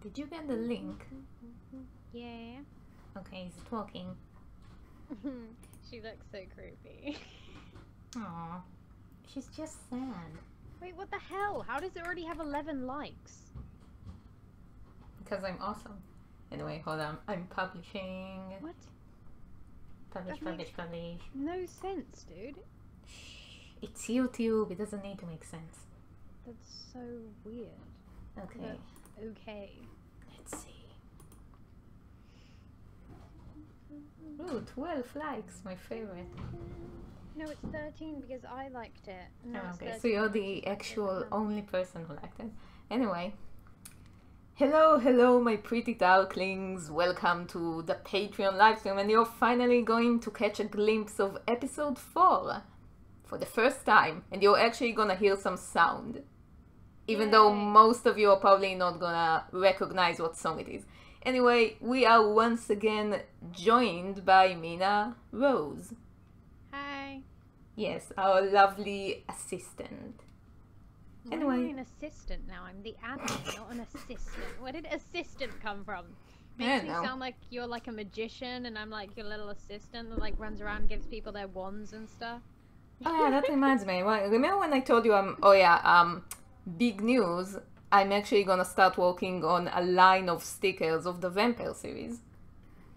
Did you get the link? Yeah. Okay, he's talking. She looks so creepy. Aww. She's just sad. Wait, what the hell? How does it already have 11 likes? Because I'm awesome. Anyway, hold on. I'm publishing. What? Publish, That publish, makes publish. no sense, dude. Shh. It's YouTube. It doesn't need to make sense. That's so weird. Okay. But okay. Let's see. Ooh, 12 likes. My favorite. No, it's 13 because I liked it. No, Oh, it's okay, 13 so you're because the it's actual the only person who liked it. Anyway. Hello, hello, my pretty darklings. Welcome to the Patreon livestream, and you're finally going to catch a glimpse of episode 4 for the first time, and you're actually gonna hear some sound. Even though Yay. most of you are probably not gonna recognize what song it is. Anyway, we are once again joined by Mina Rose. Hi. Yes, our lovely assistant. Why Anyway. am I an assistant now? I'm the admin, not an assistant. Where did assistant come from? I Makes don't me know. sound like you're like a magician and I'm like your little assistant that like runs around and gives people their wands and stuff. Oh yeah, that reminds me. Well, remember when I told you big news, I'm actually gonna start working on a line of stickers of the Vampire series.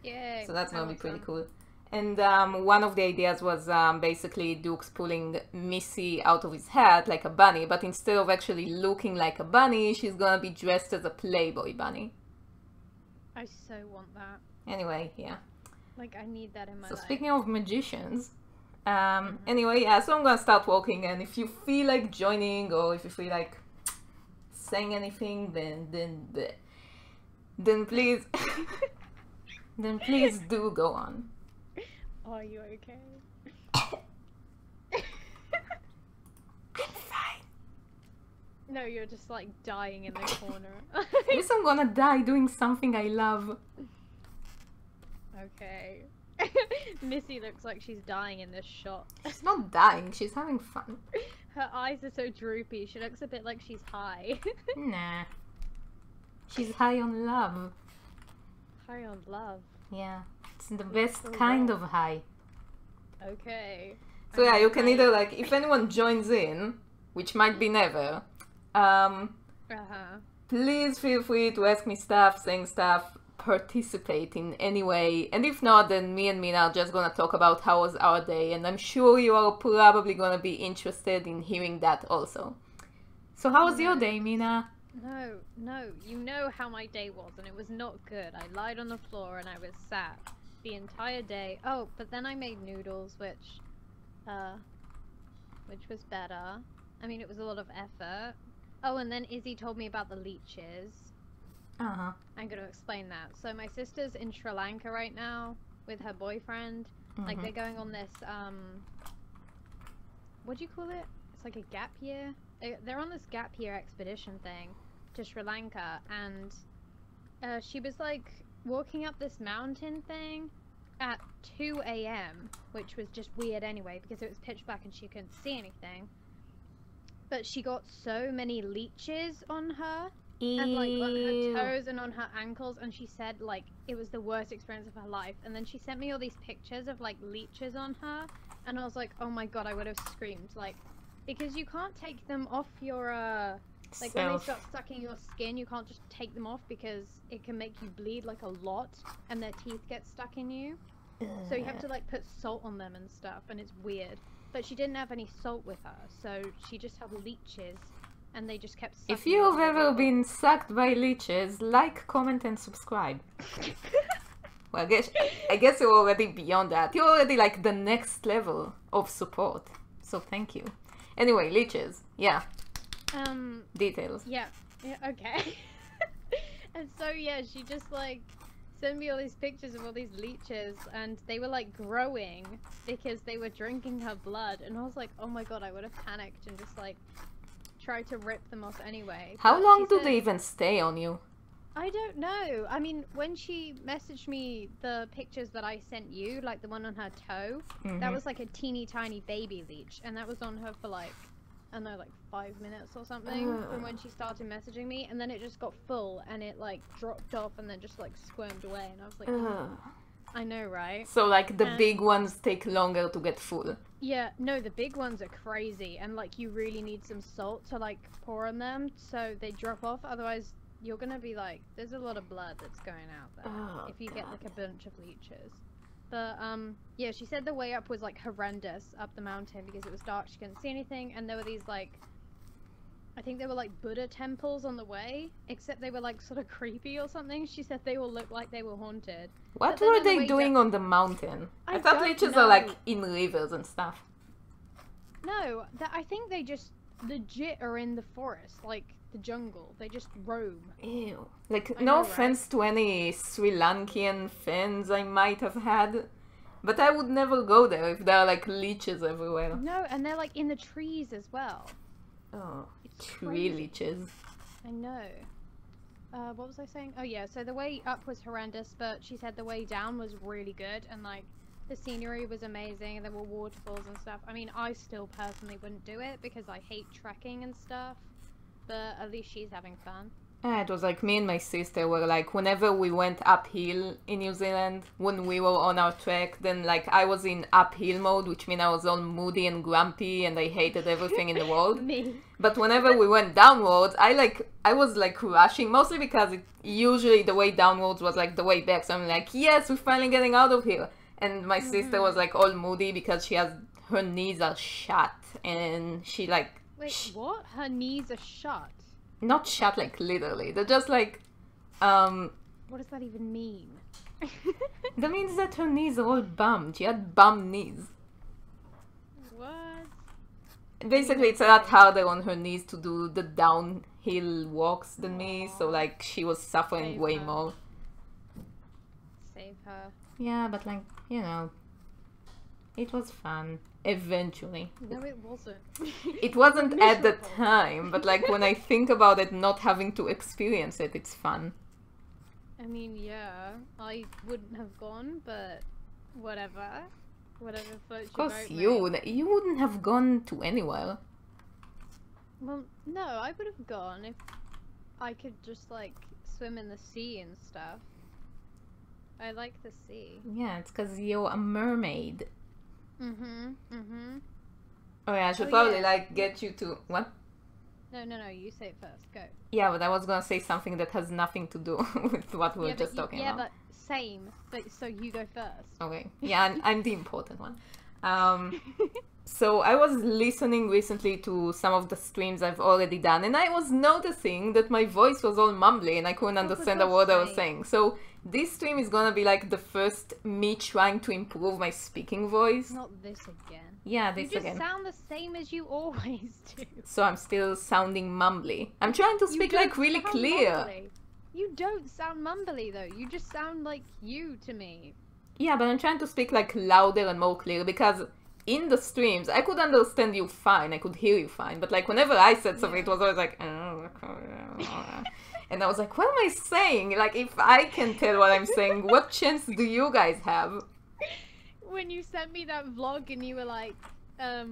Yay. So that's I gonna be want pretty some. cool. And one of the ideas was basically Duke's pulling Missy out of his hat like a bunny, but instead of actually looking like a bunny, she's gonna be dressed as a Playboy bunny. I so want that. Anyway, yeah. Like I need that in my So life. speaking of magicians, anyway, yeah, so I'm gonna start walking, and if you feel like joining, or if you feel like saying anything, then please, then please do go on. Are you okay? I'm fine. No, you're just like dying in the corner. At least I'm gonna die doing something I love. Okay. Missy looks like she's dying in this shot. She's not dying, she's having fun. Her eyes are so droopy. She looks a bit like she's high. Nah. She's high on love. High on love. Yeah. It's the best so kind well. of high. Okay. So yeah, you can either like, if anyone joins in, which might be never, please feel free to ask me stuff, saying stuff, participate in any way, and if not, then me and Mina are just gonna talk about how was our day, and I'm sure you are probably gonna be interested in hearing that also. So how was your day, Mina? No, you know how my day was, and it was not good. I lied on the floor and I was sad the entire day. Oh, but then I made noodles, which was better. I mean, it was a lot of effort. Oh, and then Izzy told me about the leeches. Uh-huh. I'm going to explain that. So my sister's in Sri Lanka right now with her boyfriend. Like, they're going on this, what do you call it? It's like a gap year. They're on this gap year expedition thing to Sri Lanka, and she was, like, walking up this mountain thing at 2 a.m., which was just weird anyway, because it was pitch black and she couldn't see anything. But she got so many leeches on her. And like on her toes and on her ankles, and she said like it was the worst experience of her life. And then she sent me all these pictures of like leeches on her, and I was like, oh my god, I would have screamed, like, because you can't take them off your like when they start sucking your skin, you can't just take them off because it can make you bleed like a lot, and their teeth get stuck in you. So you have to like put salt on them and stuff, and it's weird. But she didn't have any salt with her, so she just had leeches. And they just kept sucking. If you've ever been sucked by leeches, like, comment, and subscribe. Well, I guess you're already beyond that. You're already like the next level of support. So thank you. Anyway, leeches. Yeah. Details. Yeah. Okay. And so yeah, she just like sent me all these pictures of all these leeches, and they were like growing because they were drinking her blood, and I was like, oh my god, I would have panicked and just like tried to rip them off anyway. How But long she do said- they even stay on you? I don't know. I mean, when she messaged me the pictures that I sent you, like the one on her toe, that was like a teeny tiny baby leech, and that was on her for like, I don't know, like 5 minutes or something from when she started messaging me, and then it just got full and it like dropped off and then just like squirmed away, and I was like, oh, I know, right? So like the And- big ones take longer to get full. Yeah, no, the big ones are crazy, and like you really need some salt to like pour on them so they drop off, otherwise you're gonna be like, there's a lot of blood that's going out there Oh, if you get God. like a bunch of leeches. But yeah, she said the way up was like horrendous up the mountain because it was dark, she couldn't see anything, and there were these like, I think they were like Buddha temples on the way, except they were like sort of creepy or something. She said they all looked like they were haunted. What But then were on the they way doing down- on the mountain? I I thought don't leeches know. are like in rivers and stuff. No, I think they just legit are in the forest, like the jungle. They just roam. Ew. Like, I no know, right? offense to any Sri Lankan fans I might have had, but I would never go there if there are like leeches everywhere. No, and they're like in the trees as well. Oh, It's tree crazy. leeches. I know. What was I saying? Oh yeah, so the way up was horrendous, but she said the way down was really good, and like the scenery was amazing, and there were waterfalls and stuff. I mean, I still personally wouldn't do it because I hate trekking and stuff, but at least she's having fun. It was like me and my sister were like, whenever we went uphill in New Zealand, when we were on our trek, then like I was in uphill mode, which means I was all moody and grumpy and I hated everything in the world. Me. But whenever we went downwards, I was like rushing, mostly because usually the way downwards was like the way back. So I'm like, yes, we're finally getting out of here. And my sister was like all moody because her knees are shut and she like, Wait, what? Her knees are shut. not shut like literally, they're just like, What does that even mean? that means that her knees are all bummed. She had bum knees. What? Basically, it's a lot harder on her knees to do the downhill walks than me, so like she was suffering Save way her. more. Save her. Yeah, but like, you know, it was fun. Eventually. No, it wasn't. It wasn't at the Miserable. time, but like when I think about it, not having to experience it, it's fun. I mean, yeah, I wouldn't have gone, but whatever. Whatever floats Of course, your boat, mate. you wouldn't have gone to anywhere. Well, no, I would have gone if I could just, like, swim in the sea and stuff. I like the sea. Yeah, it's because you're a mermaid. Mm-hmm, mm-hmm. Oh yeah, I should Oh, probably yeah. like get you to what? No, you say it first, go. Yeah, but I was gonna say something that has nothing to do with what we were yeah, just but talking yeah, about. but same. But so you go first. Okay. Yeah, I'm the important one. So I was listening recently to some of the streams I've already done, and I was noticing that my voice was all mumbly and I couldn't Oh, for understand a God's word I was sake. saying. So this stream is gonna be like the first me trying to improve my speaking voice. Not this again. Yeah, You this just again. sound the same as you always do. So I'm still sounding mumbly. I'm trying to You speak don't like really sound clear. mumbly. You don't sound mumbly though. You just sound like you to me. Yeah, but I'm trying to speak like louder and more clear because in the streams I could understand you fine, I could hear you fine, but like whenever I said something, it was always like, and I was like, what am I saying? Like if I can tell what I'm saying, what chance do you guys have? When you sent me that vlog and you were like, I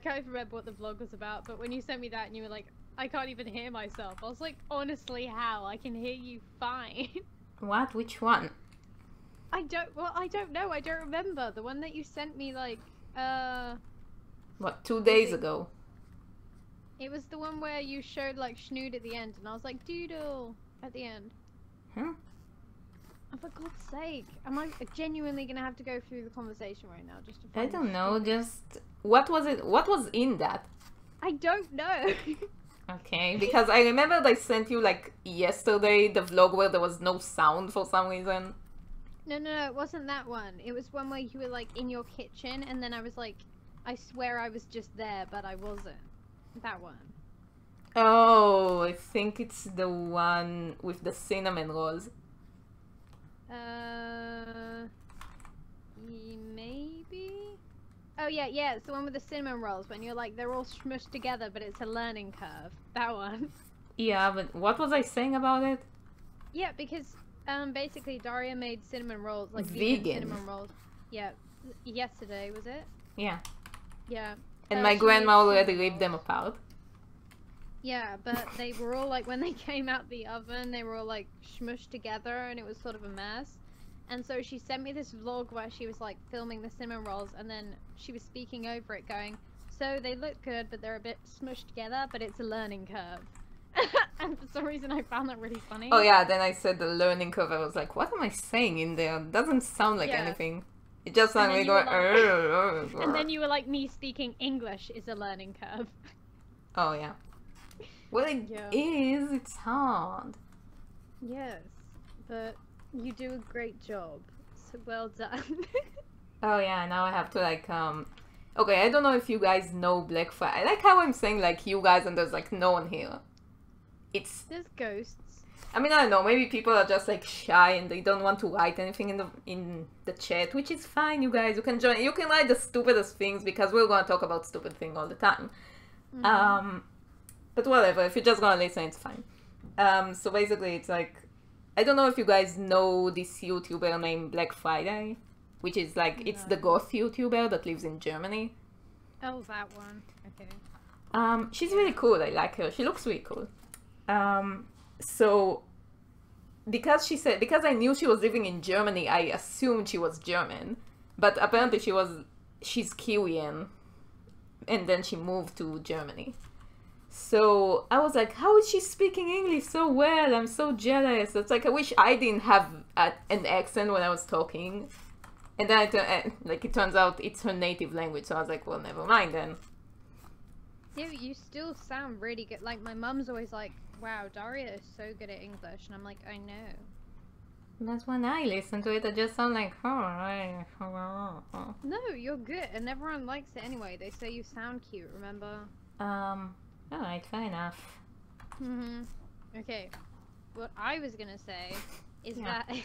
can't even remember what the vlog was about, but when you sent me that and you were like, I can't even hear myself, I was like, honestly, how? I can hear you fine. What? Which one? I don't know, I don't remember. The one that you sent me, like, What, 2 days ago? it was the one where you showed, like, Schnood at the end, and I was like, Doodle, at the end. Huh? Oh, for God's sake, am I genuinely gonna have to go through the conversation right now just to I find don't know, Schnood? just... What was it? What was in that? I don't know. Okay, because I remembered I sent you like yesterday the vlog where there was no sound for some reason. No, it wasn't that one. It was one where you were like in your kitchen, and then I was like, I swear I was just there, but I wasn't. That one. Oh, I think it's the one with the cinnamon rolls. Maybe? Oh, yeah, it's the one with the cinnamon rolls, when you're like, they're all smushed together, but it's a learning curve. That one. Yeah, but what was I saying about it? Yeah, because, basically Daria made cinnamon rolls, like Vegan. cinnamon rolls. Yeah, yesterday, was it? Yeah. Yeah. And my she grandma made already cinnamon ripped them rolls. apart. Yeah, but they were all like, when they came out the oven, they were all like smushed together and it was sort of a mess. And so she sent me this vlog where she was like filming the cinnamon rolls, and then she was speaking over it going, so they look good, but they're a bit smushed together, but it's a learning curve. And for some reason I found that really funny. Oh yeah, then I said the learning curve. I was like, what am I saying in there? It doesn't sound like Yeah. anything. It just sounded like then you going. were And then you were like, me speaking English is a learning curve. Oh yeah. Well, it Yeah. is. It's hard. Yes, but you do a great job. So well done. Oh yeah, now I have to like Okay, I don't know if you guys know Black Friday. I like how I'm saying like you guys and there's like no one here. It's There's ghosts. I mean, I don't know, maybe people are just like shy and they don't want to write anything in the chat, which is fine, you guys. You can join. You can write the stupidest things because we're going to talk about stupid things all the time. Mhm. But whatever, if you're just going to listen, it's fine. So basically it's like I don't know if you guys know this YouTuber named Black Friday, which is like it's the No. goth YouTuber that lives in Germany. Oh, that one. Okay. She's really cool. I like her. She looks really cool. So because I knew she was living in Germany, I assumed she was German, but apparently she's Kiwian, and then she moved to Germany. So I was like, how is she speaking English so well? I'm so jealous. It's like I wish I didn't have an accent when I was talking. And then it turns out it's her native language. So I was like, well, never mind then. Yeah, but you still sound really good. Like, my mum's always like, wow, Daria is so good at English. And I'm like, I know. That's when I listen to it, I just sound like, No, you're good. And everyone likes it anyway. They say you sound cute, remember? Alright, fair enough. Okay. What I was gonna say is Yeah. that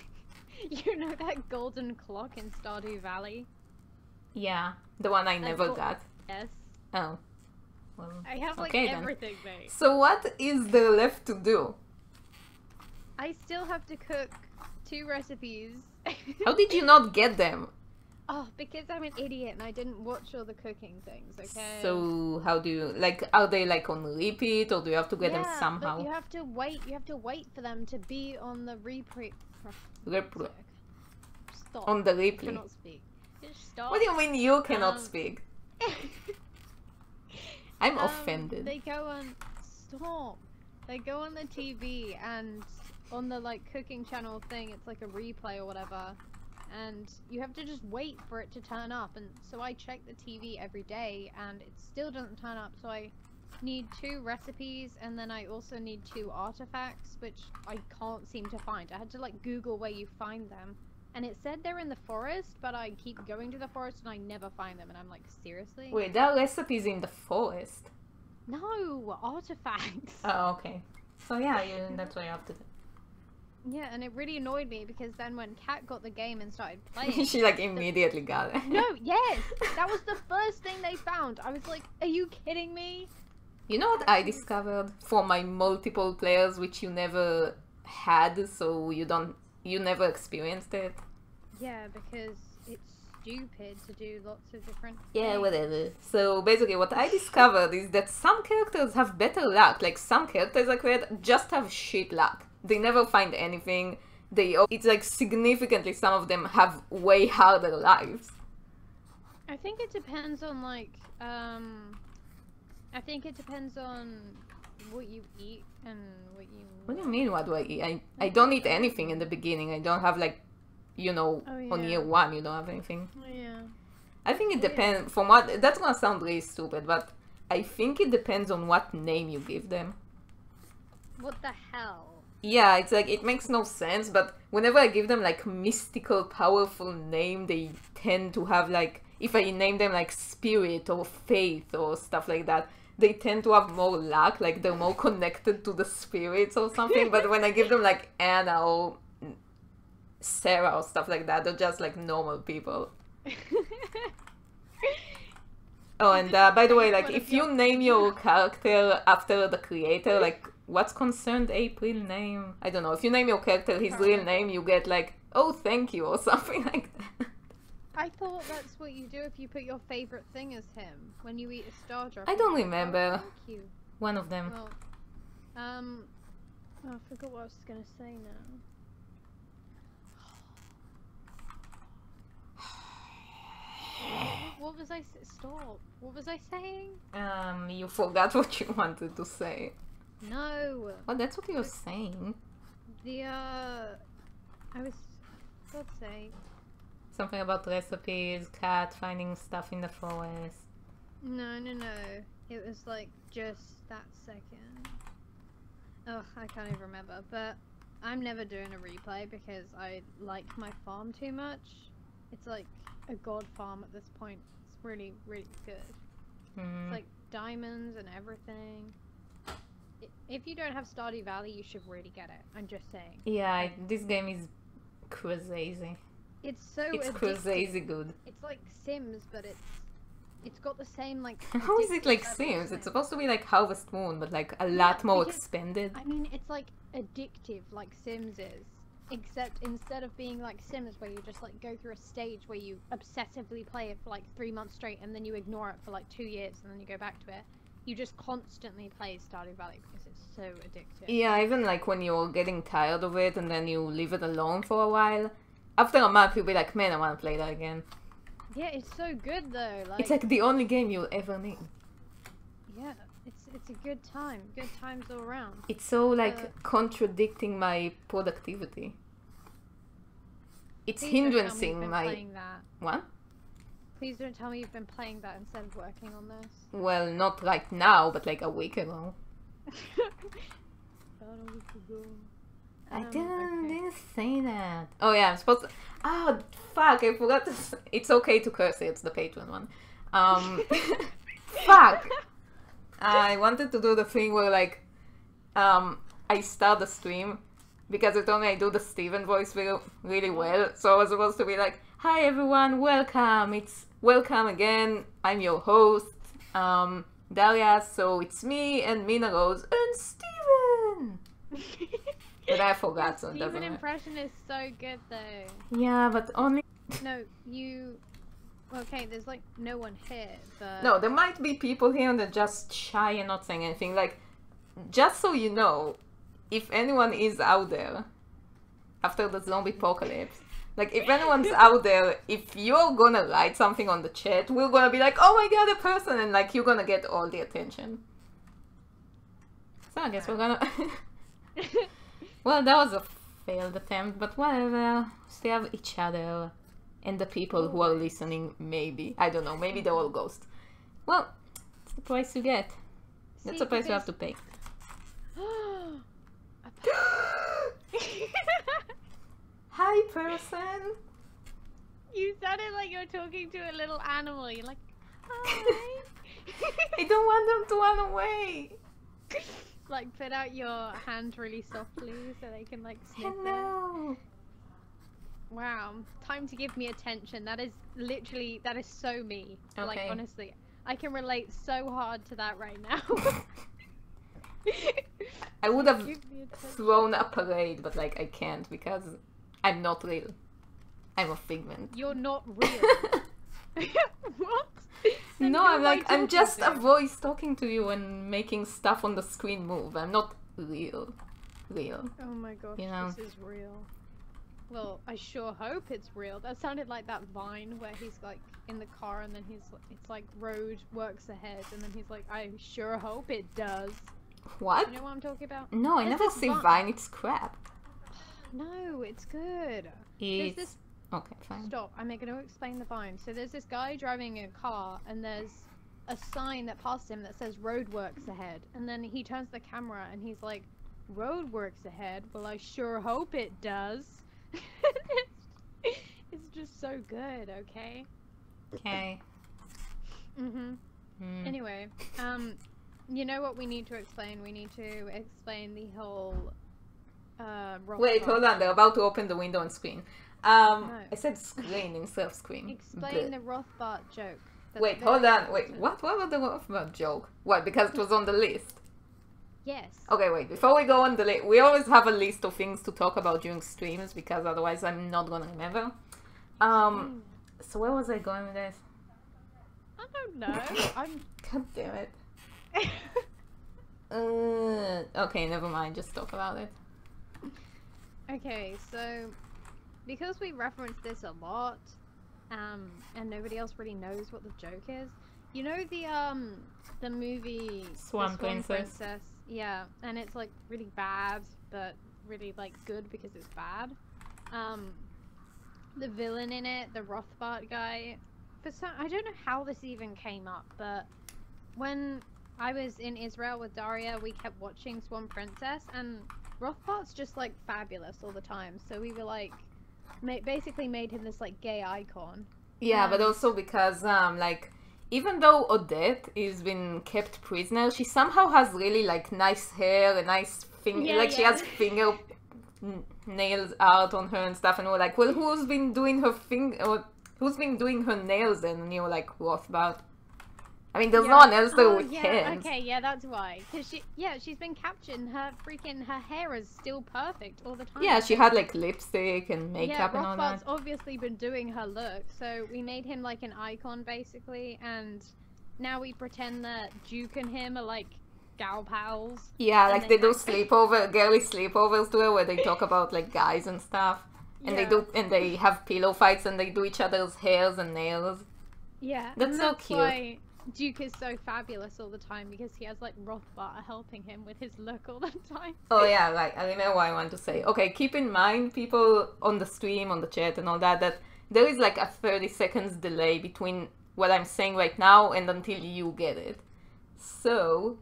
you know that golden clock in Stardew Valley? Yeah, the one I never thought- got. Yes. Oh. Well, I have like okay, then. everything, mate. So what is there left to do? I still have to cook 2 recipes. How did you not get them? Oh, because I'm an idiot and I didn't watch all the cooking things, okay? So how do you, like, are they like on repeat or do you have to get them But somehow? you have to wait for them to be on the replay. Stop. On the I replay. cannot speak. Just stop. What do you mean you cannot Um, speak? I'm offended. They go on. Stop. They go on the TV and on the like cooking channel thing, it's like a replay or whatever. And you have to just wait for it to turn up. And so I check the TV every day and it still doesn't turn up. So I need 2 recipes and then I also need 2 artifacts, which I can't seem to find. I had to like Google where you find them. And it said they're in the forest, but I keep going to the forest and I never find them. And I'm like, seriously? Wait, there are recipes in the forest. No, artifacts. Oh, okay. So yeah, that's what you have to do. Yeah, and it really annoyed me because then when Kat got the game and started playing... She like immediately got it. No, yes! That was the first thing they found. I was like, are you kidding me? You know what I discovered for my multiple players, which you never had, so you never experienced it? Yeah, because it's stupid to do lots of different Yeah, things. whatever. So basically what I discovered is that some characters have better luck. Like some characters I create just have shit luck. They never find anything. It's like significantly some of them have way harder lives. I think it depends on like, I think it depends on what you eat and what you... What do you mean, what do I eat? I don't eat anything in the beginning. I don't have like, you know, Oh, on yeah. year 1 you don't have anything. Yeah. I think it Yeah. depends, from what, that's gonna sound really stupid, but I think it depends on what name you give them. What the hell? Yeah, it's like, it makes no sense, but whenever I give them like mystical, powerful name, they tend to have like, if I name them like spirit or faith or stuff like that, they tend to have more luck, like they're more connected to the spirits or something. But when I give them like Anna or Sarah or stuff like that, they're just like normal people. Oh, and by the way, like, if you name your character after the creator, like, what's concerned April name? I don't know. If you name your character his real name, you get like, oh, thank you, or something like that. I thought that's what you do if you put your favorite thing as him when you eat a star drop. I don't Like, remember. oh, thank you. One of them. Well, oh, I forgot what I was gonna say now. What was I? Stop. What was I saying? You forgot what you wanted to say. No. Well, that's what you're saying. I was. God's sake. Something about recipes, cat finding stuff in the forest. No. It was like just that second. Oh, I can't even remember. But I'm never doing a replay because I like my farm too much. It's like a god farm at this point. It's really, really good. It's like diamonds and everything. If you don't have Stardew Valley, you should really get it. I'm just saying. Yeah, this game is crazy. It's so It's addictive. crazy good. It's like Sims, but it's got the same like. How is it like addictive Sims? levels. It's supposed to be like Harvest Moon, but like a lot more because- expanded. I mean, it's like addictive, like Sims is. Except instead of being like Sims, where you just like go through a stage where you obsessively play it for like 3 months straight, and then you ignore it for like 2 years, and then you go back to it. You just constantly play Stardew Valley because it's so addictive. Yeah, even like when you're getting tired of it and then you leave it alone for a while, after a month you'll be like, man, I want to play that again. Yeah, it's so good though. Like, It's like the only game you'll ever need. yeah, it's a good time. Good times all around. It's so like contradicting my productivity. It's Please don't tell me you've hindering been my... playing that. What? Please don't tell me you've been playing that instead of working on this. Well, not right now, but like a week ago. About a week ago. I okay. didn't say that. Oh yeah, I'm supposed to... Oh, fuck, I forgot to... It's okay to curse, it's the Patreon one. Fuck! I wanted to do the thing where like, I start the stream, because it told me I do the Steven voice really well, so I was supposed to be like, hi everyone, welcome, it's welcome again, I'm your host, Daria, so it's me and Mina Rose and Steven! But I forgot, so it doesn't Steven matter. impression is so good though. Yeah, but only... No, you... Okay, there's like no one here, but... No, there might be people here and they're just shy and not saying anything. Like, just so you know, if anyone is out there after the zombie apocalypse, like if anyone's out there, if you're gonna write something on the chat, we're gonna be like, oh my god, a person, and like you're gonna get all the attention. So I guess we're gonna... Well, that was a failed attempt, but whatever. Still have each other. And the people who are listening, maybe. I don't know, maybe they're all ghosts. Well, it's the price you get. That's See, the price you have because- to pay. Hi, person! You sounded like you're talking to a little animal. You're like, hi. I don't want them to run away! Like, put out your hand really softly so they can like sniff it. Hello! Wow, time to give me attention. That is literally, that is so me. Like, Okay. honestly, I can relate so hard to that right now. I would have Give me attention. thrown a parade, but like I can't because I'm not real. I'm a figment. You're not real. What? Then No, who I'm am I like, I'm talking just to? a voice talking to you and making stuff on the screen move. I'm not real. Oh my gosh, You know. this is real. Well, I sure hope it's real. That sounded like that Vine where he's like in the car and then it's like road works ahead and then he's like, I sure hope it does. What? You know what I'm talking about? No, I There's never this say Vine. Vine, it's crap. No, it's good. It's... this- Okay, fine. Stop, I'm going to explain the Vine. So there's this guy driving a car and there's a sign that passed him that says roadworks ahead. And then he turns the camera and he's like, roadworks ahead. Well, I sure hope it does. It's just so good, okay? Okay. Anyway, you know what we need to explain? We need to explain the whole, Wait, hold on. They're about to open the window and screen. No. I said screen instead of screen. Explain the Rothbart joke. Wait, hold on. Wait, what? What was the Rothbart joke? What? Because it was on the list. Yes. Okay, wait. Before we go on the list, we always have a list of things to talk about during streams because otherwise I'm not gonna remember. So where was I going with this? I don't know. God damn it. Okay, never mind. Just talk about it. Okay, so because we reference this a lot, and nobody else really knows what the joke is. You know the movie Swan The Princess? Yeah, and it's like really bad, but really like good because it's bad. The villain in it, the Rothbart guy. I don't know how this even came up, but when I was in Israel with Daria, we kept watching Swan Princess, and Rothbart's just like fabulous all the time. So we were like, basically made him this like gay icon. Yeah, but also because like even though Odette is been kept prisoner, she somehow has really like nice hair, a nice finger, like she has finger nails out on her and stuff, and we're like, well, who's been doing her nails then? And you're like, Rothbart. I mean, there's no one else there with hands. Okay, yeah, that's why. Cause she's been captured. And her hair is still perfect all the time. Yeah, she had like lipstick and makeup and all that. Rothbart's obviously been doing her look, so we made him like an icon basically, and now we pretend that Duke and him are like gal pals. Yeah, like they do girly sleepovers to her where they talk about like guys and stuff, and they have pillow fights and they do each other's hairs and nails. Yeah, that's so cute. Why Duke is so fabulous all the time, because he has like Rothbart helping him with his look all the time. Oh yeah, right. I remember what I want to say. Okay, keep in mind, people on the stream, on the chat and all that, that there is like a 30 seconds delay between what I'm saying right now and until you get it. So,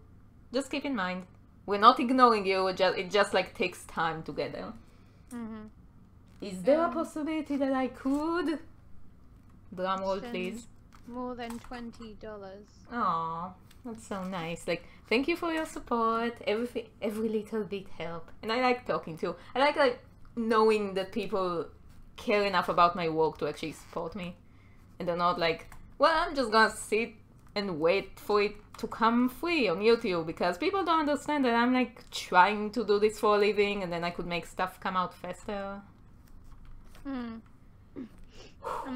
just keep in mind, we're not ignoring you, it just like takes time to get there. Is there a possibility that I could? Drum roll, please. More than $20. Aww, that's so nice. Like, thank you for your support. Every little bit help. And I like talking to. I like knowing that people care enough about my work to actually support me. And they're not like, well, I'm just gonna sit and wait for it to come free on YouTube, because people don't understand that I'm like trying to do this for a living, and then I could make stuff come out faster. And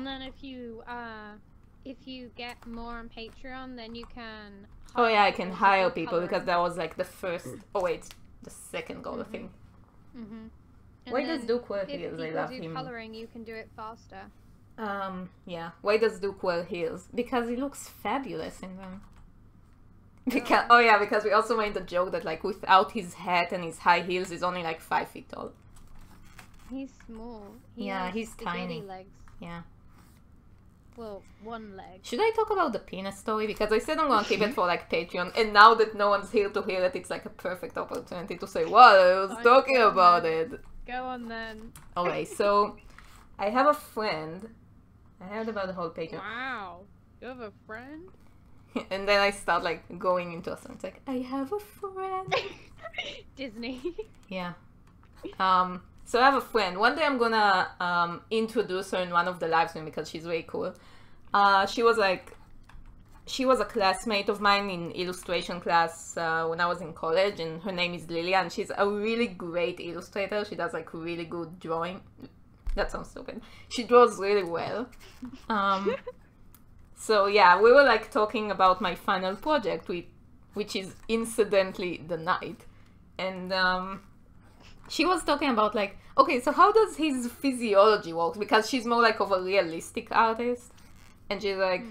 then if you get more on Patreon, then you can... Oh yeah, I can hire people, because that was like the first... Oh wait, the second goal, I think. Why does Duke wear heels? I love him. If you do coloring, you can do it faster. Yeah. Why does Duke wear heels? Because he looks fabulous in them. Because we also made the joke that like without his hat and his high heels, he's only like 5 feet tall. He's small. He's tiny. Legs. Yeah. Well, one leg. Should I talk about the penis story? Because I said I'm gonna keep it for like Patreon, and now that no one's here to hear it, it's like a perfect opportunity to say, well, I was talking about it. Go on then. Okay, so I have a friend. I heard about the whole Patreon. Wow. You have a friend? And then I start like going into a song. It's like, I have a friend. Disney. Yeah. So I have a friend. One day I'm gonna introduce her in one of the live streams because she's very cool. She was a classmate of mine in illustration class when I was in college, and her name is Lilia, and she's a really great illustrator. She does like really good drawing. That sounds stupid. She draws really well. So yeah, we were like talking about my final project, which is incidentally the night, and she was talking about like, okay, so how does his physiology work? Because she's more like of a realistic artist, and she's like,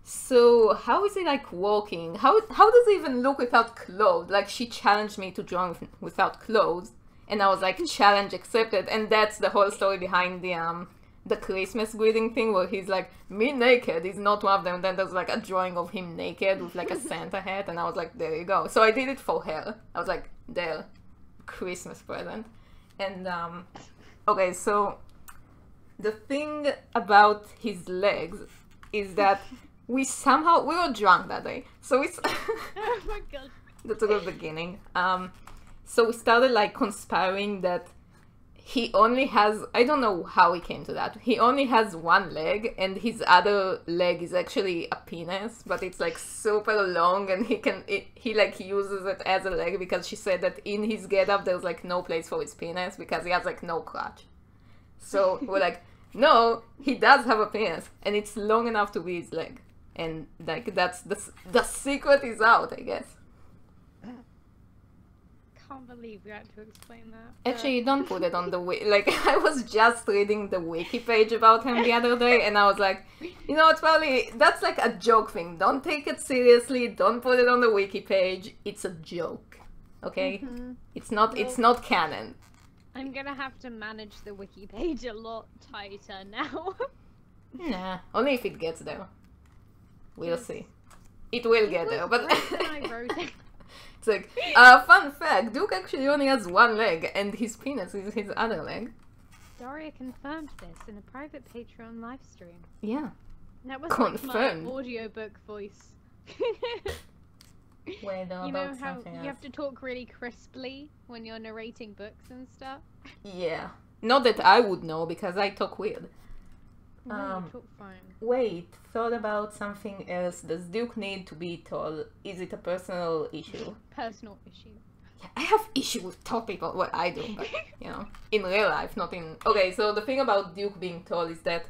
so how is he like walking? How does he even look without clothes? Like, she challenged me to draw without clothes, and I was like, challenge accepted. And that's the whole story behind the Christmas greeting thing, where he's like, me naked is not one of them. And then there's like a drawing of him naked with like a Santa hat, and I was like, there you go. So I did it for her. I was like, there. Christmas present. And okay, so the thing about his legs is that we were drunk that day, so we Oh my god. that's the beginning. So we started like conspiring that he only has, I don't know how he came to that. He only has one leg, and his other leg is actually a penis, but it's like super long, and he like uses it as a leg because she said that in his getup there's like no place for his penis because he has like no crotch. So we're like, no, he does have a penis, and it's long enough to be his leg, and like that's the secret is out, I guess. Can't believe we had to explain that. Actually, you don't put it on the like, I was just reading the wiki page about him the other day, and I was like, you know, it's probably, that's like a joke thing. Don't take it seriously. Don't put it on the wiki page. It's a joke, okay? Mm-hmm. It's not canon. I'm gonna have to manage the wiki page a lot tighter now. Nah, only if it gets there. We'll see. It will get there, but I wrote it. it's like, fun fact, Duke actually only has one leg, and his penis is his other leg. Daria confirmed this in a private Patreon live stream. Yeah. That was Confirmed. like my audiobook voice. Wait, You know how you have to talk really crisply when you're narrating books and stuff? Yeah. Not that I would know, because I talk weird. No, you talk fine. Wait, thought about something else. Does Duke need to be tall? Is it a personal issue? Personal issue. Yeah, I have issue with tall people. Well, I do, but, you know, in real life, not in... Okay, so the thing about Duke being tall is that,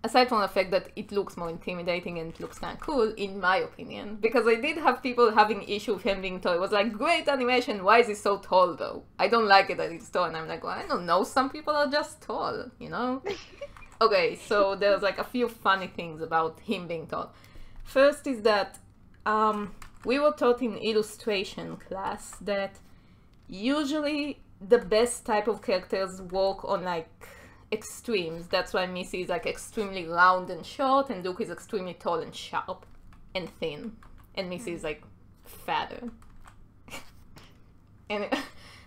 aside from the fact that it looks more intimidating and it looks kind of cool, in my opinion, because I did have people having issue with him being tall. It was like, great animation, why is he so tall though? I don't like it that he's tall, and I'm like, well, I don't know, some people are just tall, you know? Okay, so there's like a few funny things about him being tall. First is that we were taught in illustration class that usually the best type of characters work on like extremes. That's why Missy is like extremely round and short, and Duke is extremely tall and sharp and thin, and Missy is like fatter. And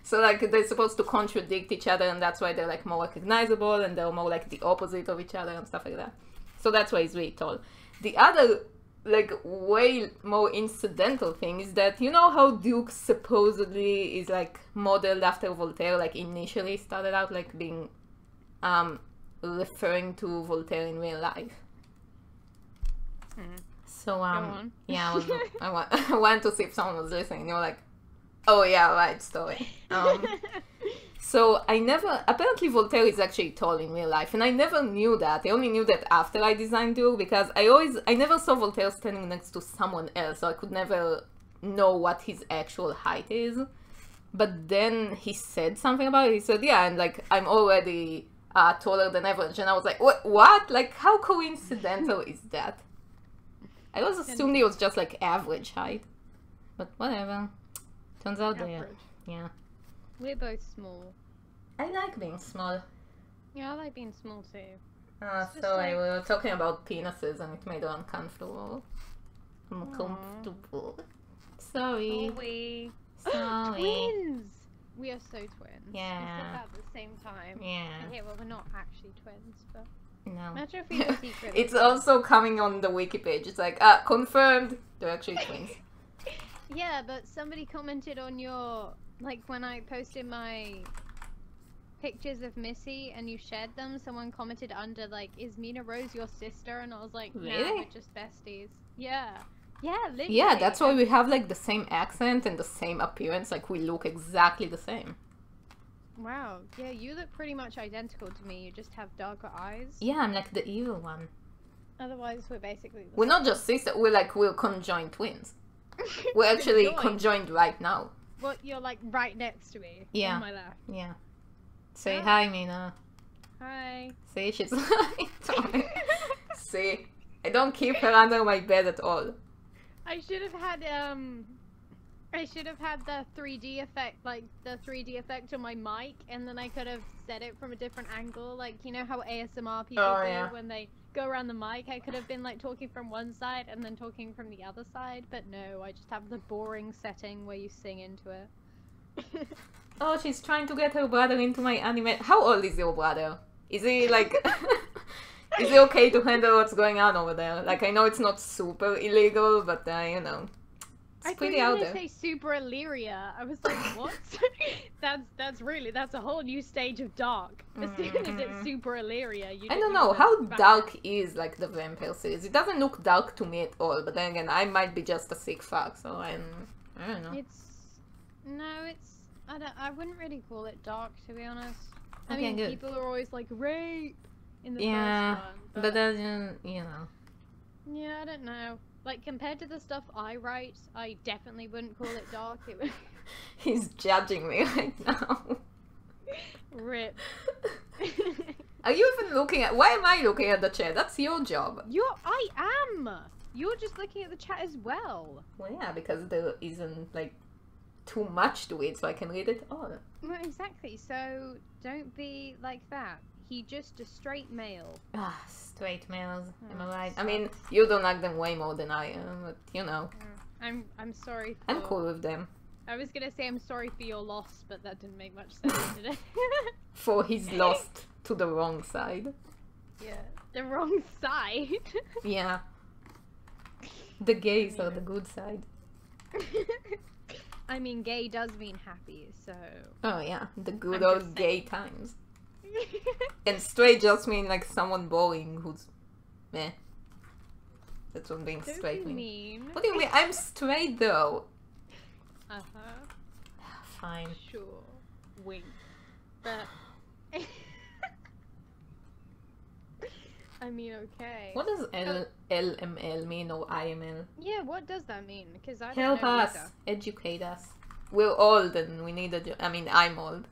so like they're supposed to contradict each other, and that's why they're like more recognizable, and they're more like the opposite of each other and stuff like that. So that's why he's really tall. The other like way more incidental thing is that, you know how Duke supposedly is like modeled after Voltaire, like initially started out like being referring to Voltaire in real life. So yeah, I wanted to see if someone was listening, and you were like, oh yeah, right, story. So apparently Voltaire is actually tall in real life, and I never knew that. I only knew that after I designed Duke, because I never saw Voltaire standing next to someone else, so I could never know what his actual height is. But then he said something about it. He said, yeah, and like, I'm already taller than average, and I was like, what? Like, how coincidental is that? I always assumed he was just like average height, but whatever. Turns out yeah. We're both small. I like being small. Yeah, I like being small too. Sorry, we were talking about penises and it made her uncomfortable. Uncomfortable. Sorry. Sorry. Twins! We are so twins. Yeah. We said that at the same time. Yeah. Okay, well, we're not actually twins, but... No. Imagine if we were secretly It's twins. also coming on the wiki page. It's like, confirmed. They're actually twins. Yeah, but somebody commented on your... Like, when I posted my pictures of Missy and you shared them, someone commented under, like, is Mina Rose your sister? And I was like, Really? nah, we're just besties. Yeah. Yeah, literally. Yeah, that's why we have, like, the same accent and the same appearance. Like, we look exactly the same. Wow. Yeah, you look pretty much identical to me. You just have darker eyes. Yeah, I'm like the evil one. Otherwise, we're basically the We're not just sisters, we're conjoined twins. We're actually conjoined right now. Well, you're like right next to me. Yeah. On my left. Yeah. Say Ah. hi, Mina. Hi. See, she's See, I don't keep her under my bed at all. I should have had the 3D effect, like the 3D effect on my mic, and then I could have said it from a different angle, like you know how ASMR people do yeah. when they go around the mic. I could have been like talking from one side and then talking from the other side, but no, I just have the boring setting where you sing into it. Oh, she's trying to get her brother into my anime. How old is your brother? Is he like... Is it okay to handle what's going on over there? Like, I know it's not super illegal, but, you know, it's pretty out there. I thought you were gonna say super Illyria. I was like, what? that's a whole new stage of dark. As soon as it's super Illyria, you I don't know, how dark is, like, the vampire series? It doesn't look dark to me at all, but then again, I might be just a sick fuck, so I don't know. I wouldn't really call it dark, to be honest. I Okay, mean, good. people are always like, rape! In the Yeah, first one, but then, you know. Yeah, I don't know. Like, compared to the stuff I write, I definitely wouldn't call it dark. He's judging me right now. Rip. Are you even looking at... Why am I looking at the chat? That's your job. I am! You're just looking at the chat as well. Well, yeah, because there isn't, like, too much to it, so I can read it all. Well, exactly, so don't be like that. He just a straight male. Ah, straight males, am I right? sucks. I mean, you don't like them way more than I am, but, you know. I'm sorry for... I'm cool with them. I was gonna say I'm sorry for your loss, but that didn't make much sense, did it? For he's lost to the wrong side. Yeah, the wrong side. Yeah. The gays are the good side. I mean, gay does mean happy, so... Oh yeah, the good I'm old just gay times. And straight just mean like someone boring who's meh. That's what being Don't straight be means. mean. What do you mean? I'm straight though. Uh-huh. Fine. Sure. Wink. But... I mean, okay. What does LML mean or IML? Yeah, what does that mean? Because I don't Help know us, either. educate us. We're old and we need a job. I mean, I'm old.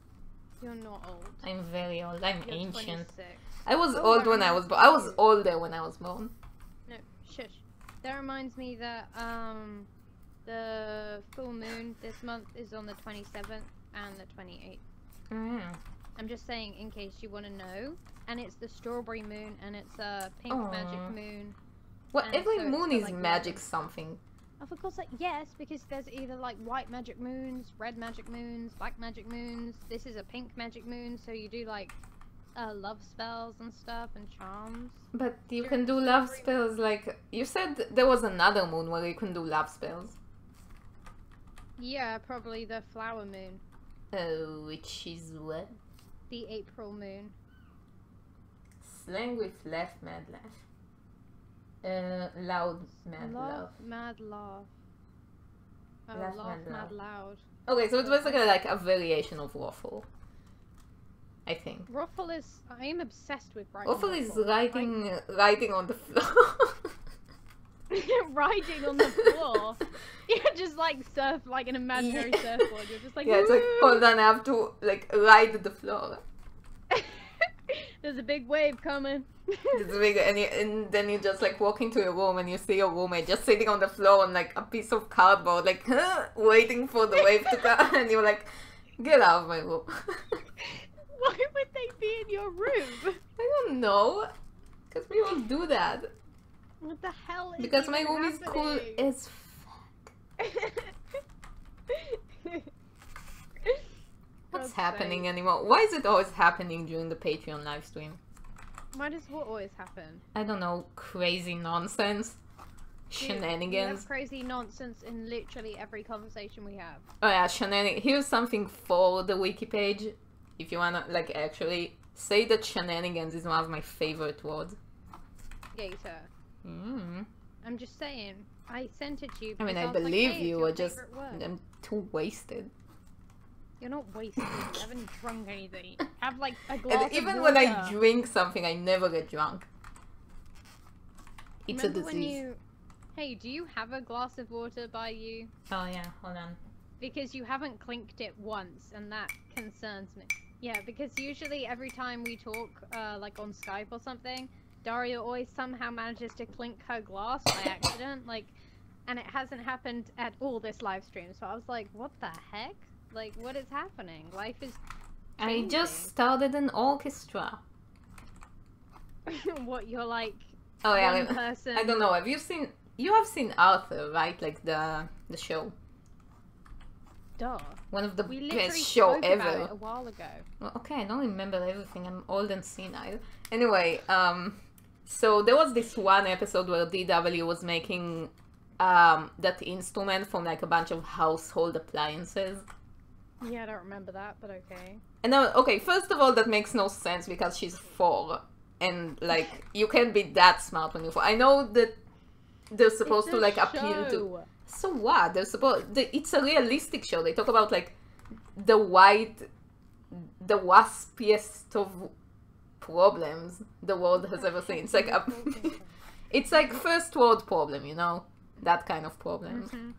You're not old. I'm very old. I'm You're ancient. 26. I was Oh, old that when I was reminds born. I was me. older when I was born. No, shush. That reminds me that the full moon this month is on the 27th and the 28th. Mm. I'm just saying in case you want to know. And it's the strawberry moon and it's a pink Aw. magic moon. Well, And every so it's moon got, is like, magic 11. something. Oh, of course, like, yes, because there's either like white magic moons, red magic moons, black magic moons. This is a pink magic moon, so you do like love spells and stuff and charms. But you During can do the love strawberry spells like... You said there was another moon where you can do love spells. Yeah, probably the flower moon, Oh, which is what? the April moon. Slang with laugh, mad laugh. Loud, mad laugh. Mad laugh. Oh, Laugh, laugh, mad, mad laugh. loud. Okay, so it's basically like a variation of waffle. I think. Ruffle is... I am obsessed with writing Waffle is Ruffle. writing on the floor. Riding on the floor. You're just like surf, like an imaginary Yeah. surfboard. You're just like, Yeah, it's like, "Woo!" hold on, I have to like ride the floor. There's a big wave coming. It's big, and then you just like walk into your room and you see your roommate just sitting on the floor on like a piece of cardboard, like waiting for the wave to come, and you're like, get out of my room. Why would they be in your room? I don't know, because people do that. What the hell is Because my even room is cool happening? as fuck. What's God's happening sake. anymore? Why is it always happening during the Patreon live stream? Why does what always happen? I don't know, crazy nonsense, Dude, we shenanigans. have crazy nonsense in literally every conversation we have. Oh yeah, shenanigans. Here's something for the wiki page. If you wanna, like, actually say that shenanigans is one of my favorite words. Gator. Mm. I'm just saying. I sent it to you. I mean, because I was like, believe hey, it's you, your I just, favorite word. I'm too wasted. You're not wasted. You haven't drunk anything. Have like a glass And even of when water. I drink something, I never get drunk. It's Remember a when disease. you... Hey, do you have a glass of water by you? Oh yeah, hold on. Because you haven't clinked it once, and that concerns me. Yeah, because usually every time we talk, like on Skype or something, Daria always somehow manages to clink her glass by accident, like, and it hasn't happened at all this live stream. So I was like, what the heck? Like, what is happening? Life is I just started an orchestra. What, you're like Oh yeah, one person. I don't know. You have seen Arthur, right? Like the show. Duh. One of the We literally best show spoke ever. about it a while ago. Well, okay, I don't remember everything. I'm old and senile. Anyway, so there was this one episode where DW was making that instrument from like a bunch of household appliances. Yeah, I don't remember that, but okay. And now, okay, first of all, that makes no sense because she's 4, and like you can't be that smart when you're 4. I know that they're supposed to like appeal to. So what? It's a realistic show. They talk about like the waspiest of problems the world has ever seen. It's like it's like first world problem, you know, that kind of problem.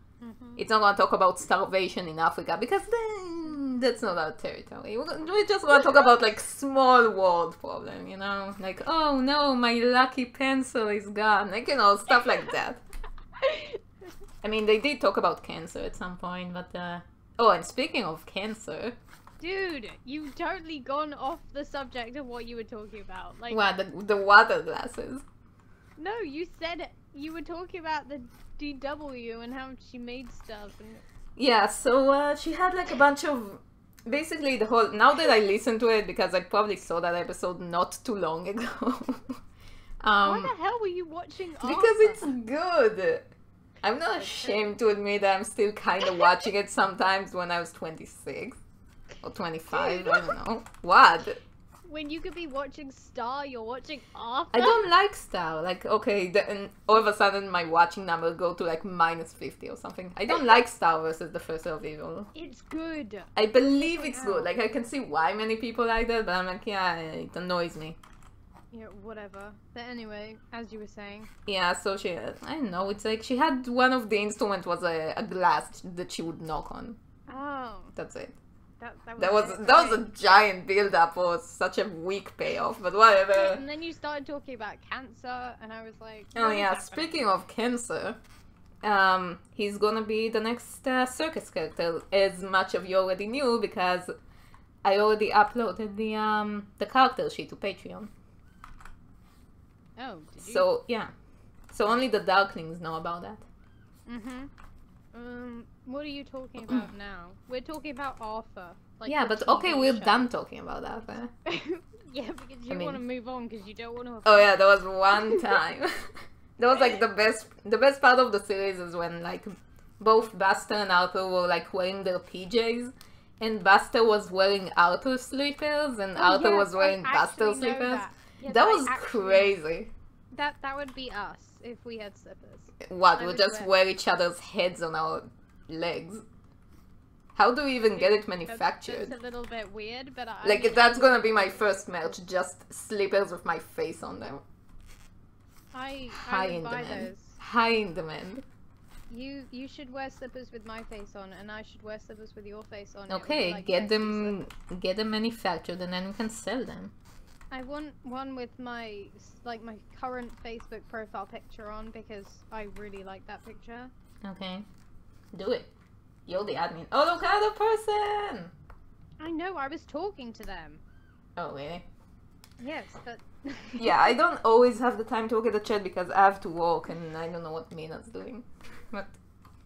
It's not gonna talk about starvation in Africa because then that's not our territory. We just wanna talk about like small world problem, you know, like oh no, my lucky pencil is gone, like you know, stuff like that. I mean, they did talk about cancer at some point, but oh, and speaking of cancer, dude, you've totally gone off the subject of what you were talking about. Like, what the water glasses? No, you said you were talking about the DW and how she made stuff. And... Yeah, so she had like a bunch of basically the whole. Now that I listen to it, because I probably saw that episode not too long ago. Why the hell were you watching? Because it's good. I'm not ashamed to admit that I'm still kind of watching it sometimes when I was 26 or 25. I don't know. What? When you could be watching Star, you're watching Arthur? I don't like Star. Like, okay, then all of a sudden my watching number go to like -50 or something. I don't like Star versus the First of Evil. It's good. I believe it's good. Like, I can see why many people like that, but I'm like, yeah, it annoys me. Yeah, whatever. But anyway, as you were saying. Yeah, so she, I don't know, it's like she had one of the instruments was a glass that she would knock on. Oh. That's it. That was a giant build up for such a weak payoff, but whatever. And then you started talking about cancer, and I was like, oh yeah, speaking of cancer, he's gonna be the next circus character, as much of you already knew, because I already uploaded the character sheet to Patreon. Oh, did you? So, yeah. So only the darklings know about that. What are you talking about now? We're talking about Arthur. Like yeah, but okay, we're done talking about that. Yeah, because you want to move on because you don't want to... Oh yeah, there was one time. That was like the best part of the series is when like both Buster and Arthur were like wearing their PJs. And Buster was wearing Arthur's slippers and Arthur was wearing Buster's slippers. That was crazy. That would be us if we had slippers. What? We'll just wear each other's heads on our legs. How do we even get it manufactured? That's a little bit weird, but like that's gonna be my first merch. Just slippers with my face on them. High in demand. High in demand. You should wear slippers with my face on, and I should wear slippers with your face on. Okay, like get them manufactured, and then we can sell them. I want one with my current Facebook profile picture on because I really like that picture. Okay, do it. You're the admin. Oh, look at the person! I know, I was talking to them. Oh, really? Yes, but... yeah, I don't always have the time to look at the chat because I have to work and I don't know what Mina's doing. But,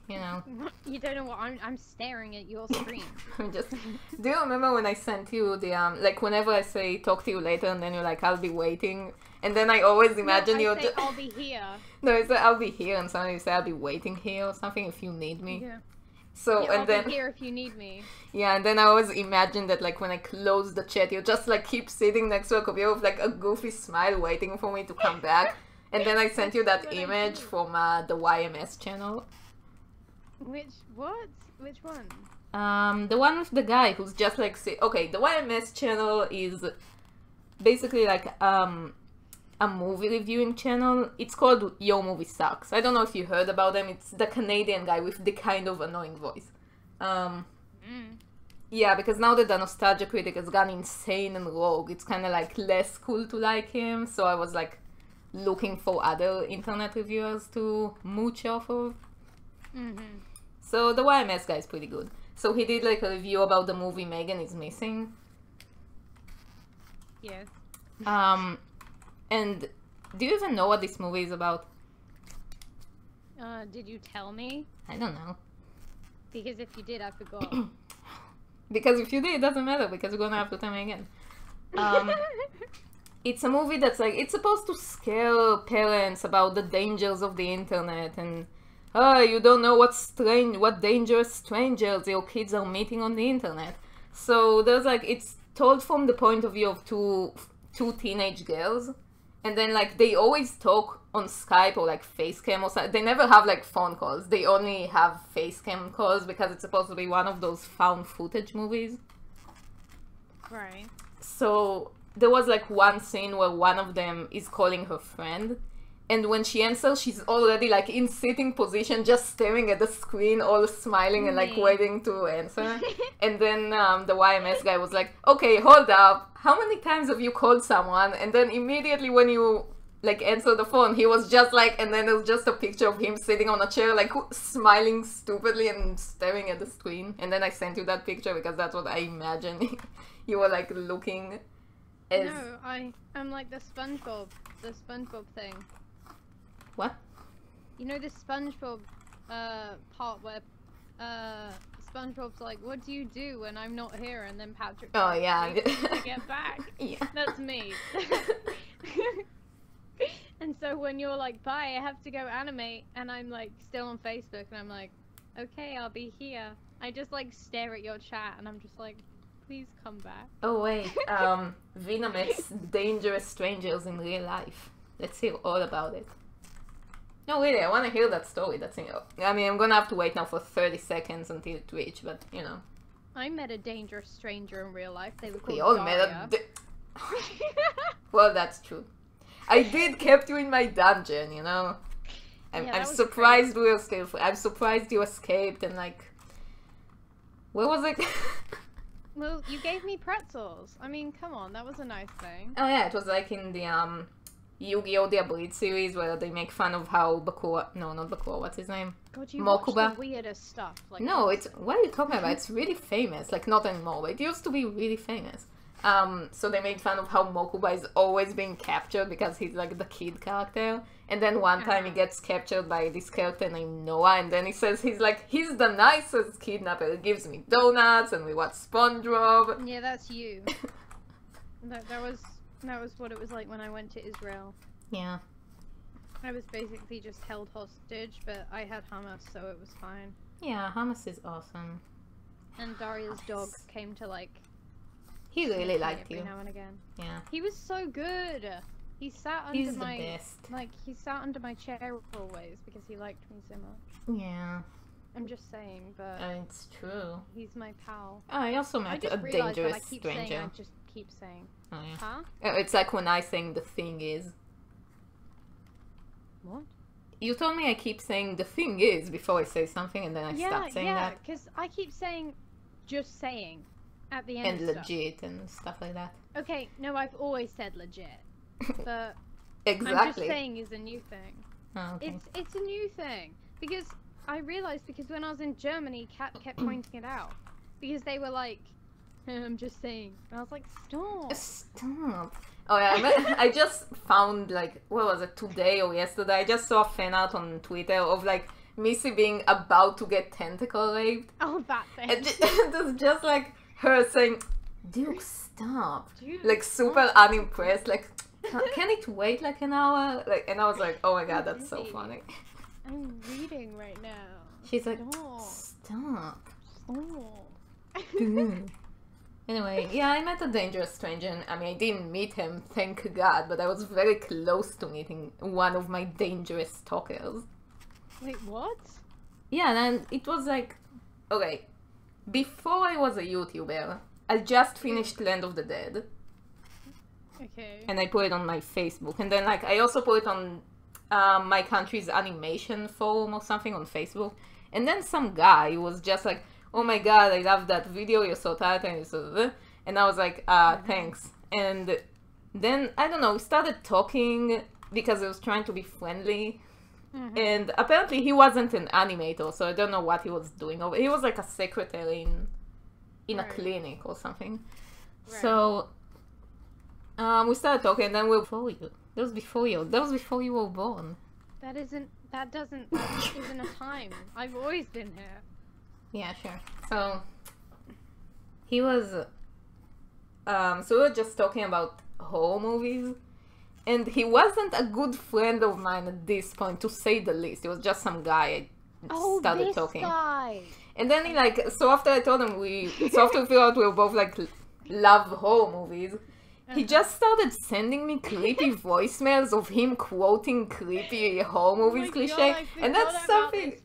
you know. You don't know what I'm staring at your screen. Do you remember when I sent you the, like whenever I say talk to you later and then you're like, I'll be waiting. And then I always imagine I say, I'll be here. No, I say I'll be here and sometimes you say I'll be waiting here or something if you need me. Yeah. So, yeah, and then... I'll be here if you need me. Yeah, and then I always imagine that like when I close the chat, you just like keep sitting next to a computer with like a goofy smile waiting for me to come back. And then I sent you that image from the YMS channel. Which one? The one with the guy who's just like okay, the YMS channel is basically like a movie reviewing channel. It's called Your Movie Sucks. I don't know if you heard about them. It's the Canadian guy with the kind of annoying voice. Yeah, because now that the Nostalgia Critic has gone insane and rogue, it's kind of like less cool to like him. So I was like looking for other internet reviewers to mooch off of. So the YMS guy is pretty good. So he did like a review about the movie Megan is Missing. Yes. And Do you even know what this movie is about? Did you tell me? I don't know. Because if you did, I forgot. Because if you did, it doesn't matter, because you're gonna have to tell me again. It's a movie that's like, it's supposed to scare parents about the dangers of the internet, and oh, you don't know what dangerous strangers your kids are meeting on the internet. So there's like, it's told from the point of view of two teenage girls, and then like they always talk on Skype or like FaceCam or something. They never have like phone calls. They only have FaceCam calls because it's supposed to be one of those found footage movies. Right. So there was like one scene where one of them is calling her friend, and when she answers, she's already like in sitting position, just staring at the screen, all smiling and like waiting to answer. And then the YMS guy was like, okay, hold up, how many times have you called someone? And then immediately when you like answer the phone, he was just like, and then there's just a picture of him sitting on a chair, like smiling stupidly and staring at the screen. And then I sent you that picture because that's what I imagined you were like looking as... No, I'm like the SpongeBob thing. What? You know the SpongeBob part where SpongeBob's like, what do you do when I'm not here? And then Patrick oh yeah, to get back. Yeah, that's me. And so when you're like, bye, I have to go animate, and I'm like still on Facebook, and I'm like, okay, I'll be here. I just like stare at your chat, and I'm just like, please come back. Oh wait, Vina meets dangerous strangers in real life. Let's hear all about it. No, really, I want to hear that story. I mean, I'm gonna have to wait now for 30 seconds until it reaches, but you know. I met a dangerous stranger in real life. They were called We all Daria. met Well, that's true. I did kept you in my dungeon, you know. I'm surprised we were still. I'm surprised you escaped and like. Where was it? Well, you gave me pretzels. I mean, come on, that was a nice thing. Oh yeah, it was like in the Yu-Gi-Oh! The Blitz series where they make fun of how Bakura, no, not Bakura, what's his name? God, you Mokuba. watch the weirdest stuff. Like No, it's, what are you talking about? It's really famous, like not anymore, but it used to be really famous. So they made fun of how Mokuba is always being captured because he's like the kid character. And then one time he gets captured by this character named Noah, and then he says he's the nicest kidnapper. He gives me donuts and we watch SpongeBob. Yeah, that's you. that was what it was like when I went to Israel. Yeah. I was basically just held hostage, but I had hummus, so it was fine. Yeah, hummus is awesome. And Daria's dog came to like... He really liked you. Every now and again. Yeah. He was so good. He sat under He's my... the best. Like, he sat under my chair always because he liked me so much. Yeah. I'm just saying, but... It's true. He's my pal. I also met a dangerous stranger. I just keep saying. Oh, yeah. Huh? It's like when I saying the thing is. What? You told me I keep saying the thing is before I say something, and then I stop saying that. Yeah, because I keep saying just saying at the end and of stuff. legit and stuff like that. Okay, no, I've always said legit. But exactly. I'm just saying is a new thing. Oh, okay. It's a new thing. Because I realized because when I was in Germany, Kat kept pointing it out. Because they were like, I'm just saying. And I was like, stop. Stop. Oh yeah, I just found like, what was it, today or yesterday, I just saw a fan art on Twitter of like Missy being about to get tentacle raped. Oh, that thing. And it's just like her saying, Duke, stop. Dude, like super unimpressed, like, can it wait like an hour? Like, and I was like, oh my god, that's so funny. I'm reading right now. She's like, stop. Anyway, yeah, I met a dangerous stranger. I mean, I didn't meet him, thank God, but I was very close to meeting one of my dangerous stalkers. Wait, what? Yeah, and it was like, okay, before I was a YouTuber, I just finished Land of the Dead. Okay. And I put it on my Facebook. And then, like, I also put it on my country's animation forum or something on Facebook. And then some guy was just like, oh my god, I love that video, you're so tired, and you're so... And I was like, thanks. And then, I don't know, we started talking because I was trying to be friendly. And apparently he wasn't an animator, so I don't know what he was doing. He was like a secretary in a clinic or something. Right. So, we started talking, and then we'll follow you. That was before you. That was before you were born. That isn't a time. I've always been here. Yeah, sure. So he was. So we were just talking about horror movies, and he wasn't a good friend of mine at this point, to say the least. He was just some guy I started talking. Guy. And then he like, so after I told him so after we figured out we were both like love horror movies, he just started sending me creepy voicemails of him quoting creepy horror movies cliche. And that's something,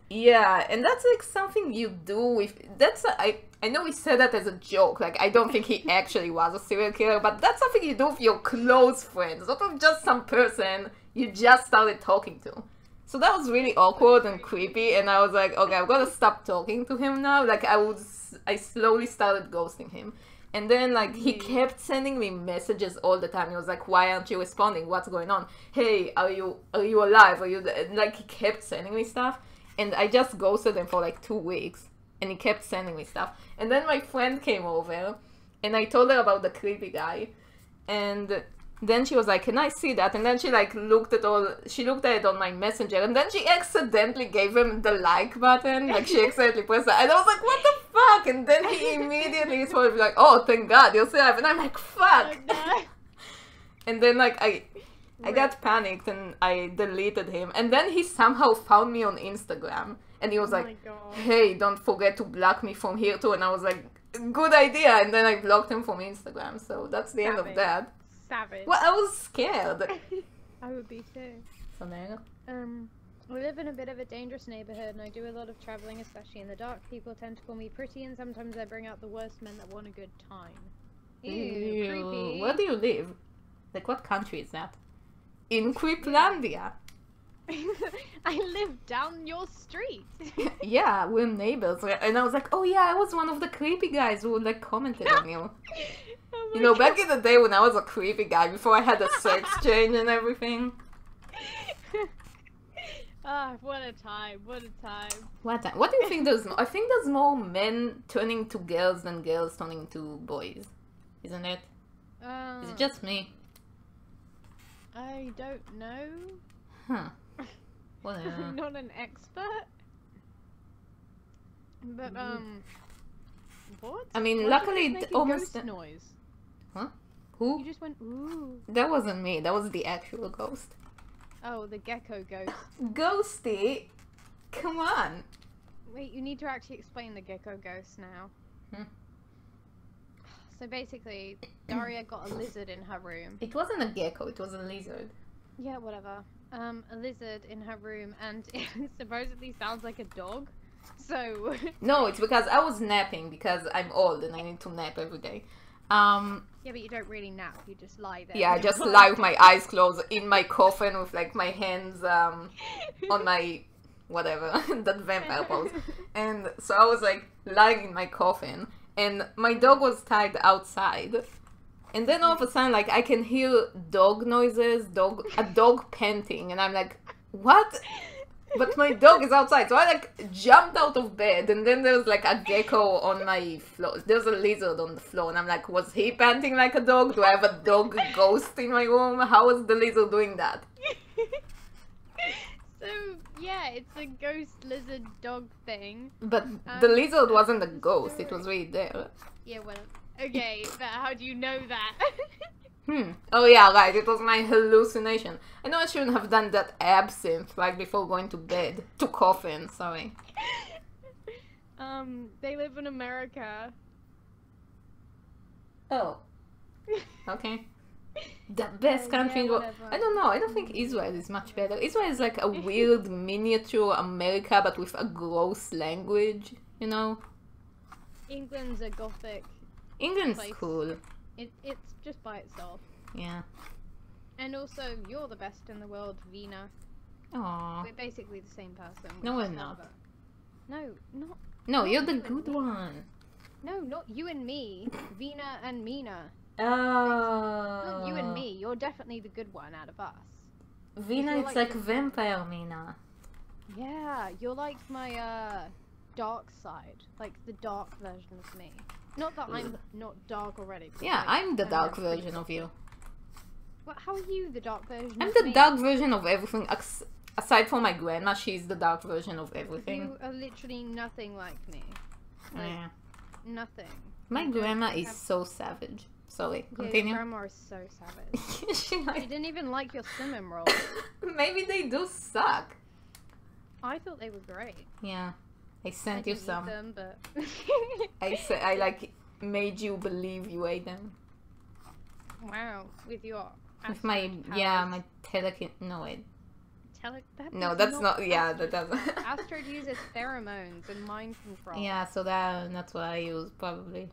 yeah, and that's like something you do with, I know he said that as a joke, like I don't think he actually was a serial killer, but that's something you do with your close friends, not with just some person you just started talking to. So that was really awkward and creepy, and I was like, okay, I'm gonna stop talking to him now. Like I slowly started ghosting him. And then like he kept sending me messages all the time. He was like, why aren't you responding? What's going on? Hey, are you alive? Are you like, he kept sending me stuff, and I just ghosted him for like 2 weeks, and he kept sending me stuff. And then my friend came over, and I told her about the creepy guy, and then she was like, can I see that? And then she like looked at it on my messenger, and then she accidentally gave him the like button. Like she accidentally pressed that, and I was like, what the fuck? And then he immediately responded like, oh, thank God, you're alive. And I'm like, fuck. Oh, no. And then like I got panicked and I deleted him. And then he somehow found me on Instagram, and he was like, hey, don't forget to block me from here too. And I was like, good idea. And then I blocked him from Instagram. So that's the end of that. Savage. Well, I was scared. I would be too. So there. We live in a bit of a dangerous neighborhood, and I do a lot of traveling, especially in the dark. People tend to call me pretty, and sometimes I bring out the worst men that want a good time. Ew, creepy. Where do you live? Like, what country is that? In Creeplandia. I live down your street. Yeah, we're neighbors. And I was like, oh yeah, I was one of the creepy guys who like commented on you. Oh you know, God. back in the day when I was a creepy guy, before I had a sex change and everything. Ah, what a time, what a time. What do you think there's more? I think there's more men turning to girls than girls turning to boys. Isn't it? Is it just me? I don't know. Huh. Whatever. I'm not an expert. But, what? I mean, Why luckily did you it make a almost... ghost noise? Huh? Who? You just went, ooh. That wasn't me. That was the actual ghost. Oh, the gecko ghost. Ghosty? Come on. Wait, you need to actually explain the gecko ghost now. Hmm. So basically, Daria got a lizard in her room. It wasn't a gecko, it was a lizard. Yeah, whatever. A lizard in her room, and it supposedly sounds like a dog. So... No, it's because I was napping, because I'm old and I need to nap every day. Yeah, but you don't really nap, you just lie there. Yeah, I just lie with my eyes closed in my coffin with like my hands on my whatever, that vampire pose. And so I was like lying in my coffin, and my dog was tied outside. And then all of a sudden, like, I can hear dog noises, a dog panting, and I'm like, what? But my dog is outside, so I like jumped out of bed, and then there was like a gecko on my floor. There's a lizard on the floor, and I'm like, was he panting like a dog? Do I have a dog ghost in my room? How is the lizard doing that? So, yeah, it's a ghost lizard dog thing. But the lizard wasn't a ghost, it was really there. Yeah, well, okay, but how do you know that? Oh yeah, right, it was my hallucination. I know I shouldn't have done that absinthe right before going to bed. To coffin, sorry. They live in America. Oh. Okay. The best country in the world. I don't know, I don't think Israel is much better. Israel is like a weird miniature America, but with a gross language, you know? England's a gothic. England's place. cool. It's just by itself. Yeah. And also, you're the best in the world, Vina. Aww. We're basically the same person. No, we're just not. have No, not. No, not you're the you and good me. one. No, not you and me. Vina and Mina. Oh. Not you and me. You're definitely the good one out of us. Vina, You're it's like like vampire Mina. Yeah, you're like my dark side, like the dark version of me. Not that I'm not dark already. But Yeah, like, I'm the dark pretty version of you. Well, how are you the dark version I'm of the me? dark version of everything. Aside from my grandma, she's the dark version of everything. You are literally nothing like me. Like, Yeah. nothing. My You don't grandma have- is so savage. Sorry, Yeah, continue. your grandma is so savage. She She like... didn't even like your cinnamon rolls. Maybe they do suck. I thought they were great. Yeah. I I sent you didn't eat some. them, but I like made you believe you ate them. wow, with your With my asteroid yeah, powers. my telekin no wait. That No, is that's not yeah, Astrid. that doesn't Astrid uses pheromones and mind control. Yeah, so that's what I use probably.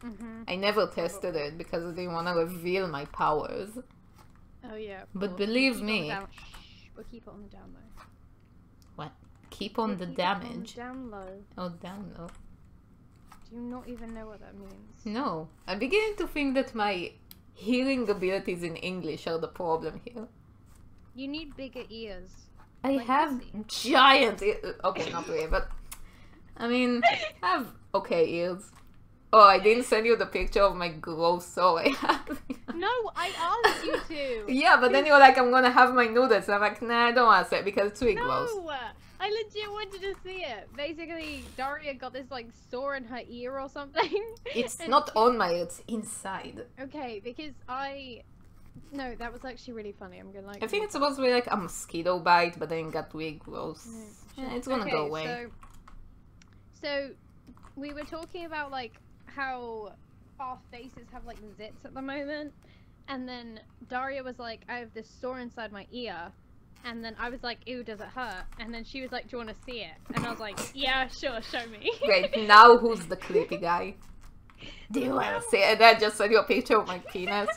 Mm-hmm. I never tested it because I didn't want to reveal my powers. Oh yeah. of But course. We'll believe keep it on me- the down- Shh, we'll keep it on the down low. Keep on We'll the keep it on the damage. down low. Oh damn no. Do you not even know what that means? No. I'm beginning to think that my hearing abilities in English are the problem here. You need bigger ears. I Like have Missy. giant okay, not really, but I mean, I have okay ears. Oh, I didn't send you the picture of my gross soul I have. No, I asked you to. Yeah, but then you're like, I'm gonna have my noodles. And I'm like, nah, I don't want to say it because it's really gross. No, I legit wanted to see it. Basically, Daria got this like sore in her ear or something. It's And not she- on my ear, it's inside. Okay, because no, that was actually really funny. I'm gonna like. I think it's supposed to be like a mosquito bite, but then it got really gross. No, Yeah, it's gonna go away. So we were talking about like how our faces have like zits at the moment, and then Daria was like, I have this sore inside my ear, and then I was like, ew, does it hurt? And then she was like, do you want to see it? And I was like, yeah, sure, show me. Great, now who's the creepy guy? Do you want to see it? And then I just sent you a picture of my penis.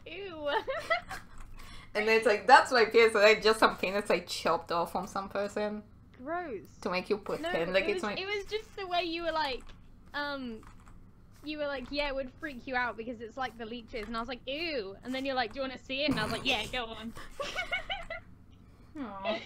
Ew. And then it's like, that's my penis, and then just some penis I chopped off from some person Gross. to make you No, pretend like it it's was, my... it was just the way you were like, yeah, it would freak you out because it's like the leeches, and I was like, ew. And then you're like, do you want to see it? And I was like, yeah, go on. Aw.